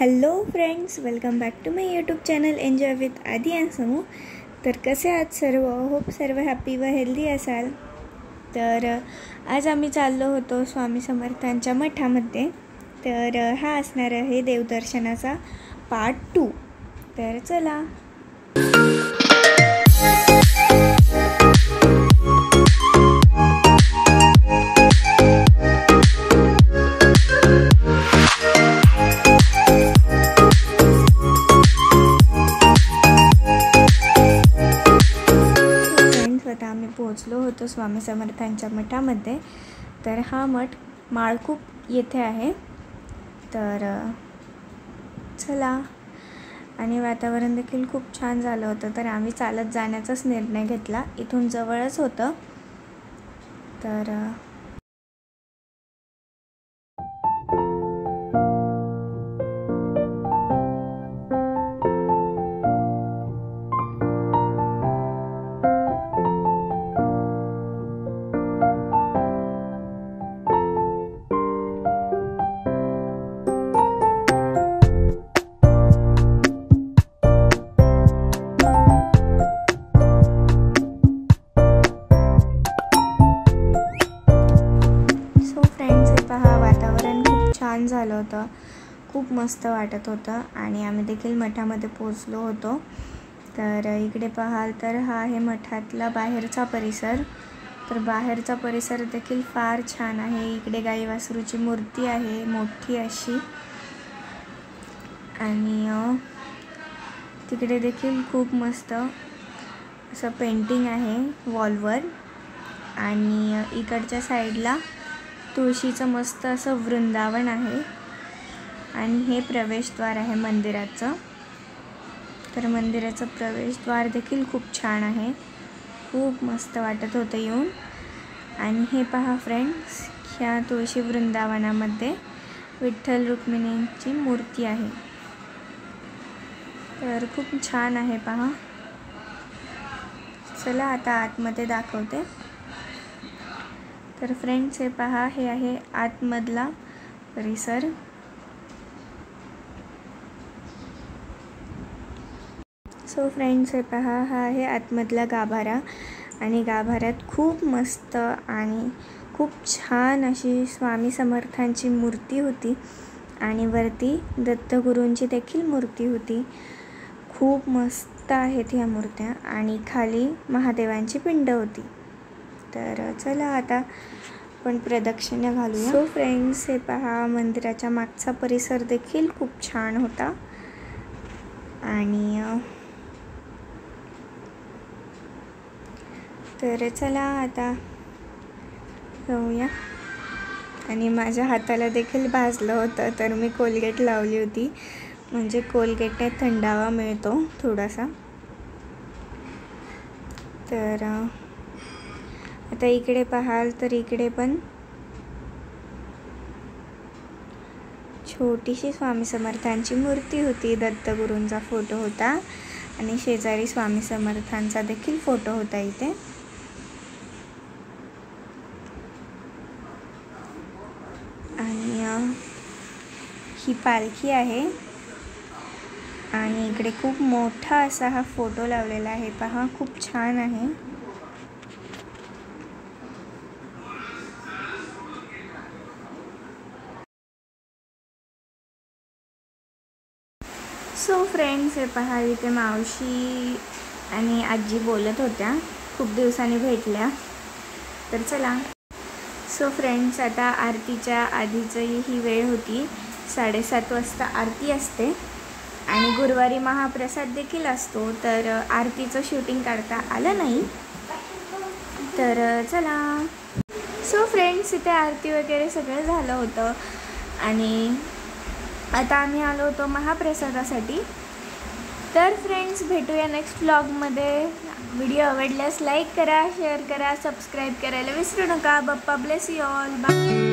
Hello friends, welcome back to my YouTube channel enjoy with Aadi and Samu. तर कसे आहात सर्व? होप सर्व हॅपी व हेल्दी असाल। तर आज आम्ही चाललो होतो स्वामी समर्थांच्या मठामध्ये। तर हा असणार आहे देवदर्शनाचा पार्ट 2। तर चला। आम्ही पोहोचलो होतो स्वामी समर्थांच्या मठामध्ये। तर हा मठ माळखूप येथे आहे। तर चला, आणि वातावरण देखील खूप छान झालं होतं। तर आम्ही चालत जाण्याचाच निर्णय घेतला, इथून जवळच होतं। तर छान झालं होतं, खूप मस्त वाटत होतं आणि आम्ही देखील मठामध्ये पोहोचलो होतो। तर इकडे पाहाल तर हा आहे मठातला बाहेरचा परिसर। तर बाहेरचा परिसर देखील फार छान आहे। इकडे गाई वासरूची मूर्ती आहे मोठी अशी, आणि तिकडे देखील खूप मस्त असं पेंटिंग आहे वॉलवर। आणि इकडच्या साईडला तुळशीचं मस्त असं वृंदावन आहे, आणि हे प्रवेशद्वार आहे मंदिराचं। तर मंदिराचं प्रवेशद्वार देखील खूप छान आहे, खूप मस्त वाटत होतं येऊन। आणि हे पहा फ्रेंड्स, ह्या तुळशी वृंदावनामध्ये विठ्ठल रुक्मिणींची मूर्ती आहे। तर खूप छान आहे पहा। चला आता आतमध्ये दाखवते। तर फ्रेंड्स हे पहा, हे आहे आतमधला परिसर। सो फ्रेंड्स हे पहा, हा आहे आतमधला गाभारा, आणि गाभाऱ्यात खूप मस्त आणि खूप छान अशी स्वामी समर्थांची मूर्ती होती, आणि वरती दत्तगुरूंची देखील मूर्ती होती। खूप मस्त आहेत ह्या मूर्त्या, आणि खाली महादेवांची पिंड होती। तर चला आता आपण प्रदक्षिणा घालूया। सो फ्रेंड्स हे पहा, मंदिराच्या मागचा परिसर देखील खूप छान होता। आणि तर चला आता जाऊया। आणि माझ्या हाताला देखील भाजलं होतं, तर मी कोलगेट लावली होती, म्हणजे कोलगेटने थंडावा मिळतो थोडासा। तर आता इकडे पाहाल तर इकडे पण छोटीशी स्वामी समर्थांची मूर्ती होती, दत्तगुरूंचा फोटो होता, आणि शेजारी स्वामी समर्थांचा देखील फोटो होता इथे। आणि ही पालखी आहे, आणि इकडे खूप मोठा असा हा फोटो लावलेला आहे पहा, खूप छान आहे। सो फ्रेंड्स हे पहा, इथे मावशी आणि आजी बोलत होत्या, खूप दिवसांनी भेटल्या। तर चला। सो फ्रेंड्स आता आरतीच्या आधीची ही वेळ होती, 7:30 वाजता आरती असते, आणि गुरुवारी महाप्रसाद देखील असतो। तर आरतीचं शूटिंग काढता आलं नाही, तर चला। सो फ्रेंड्स इथे आरती वगैरे सगळं झालं होतं, आणि आता आम्ही आलो होतो महाप्रसादासाठी। तर फ्रेंड्स भेटूया नेक्स्ट व्लॉगमध्ये। व्हिडिओ आवडल्यास लाईक करा, शेअर करा, सबस्क्राईब करायला विसरू नका। बाप्पा ब्लेस यू ऑल, बाय।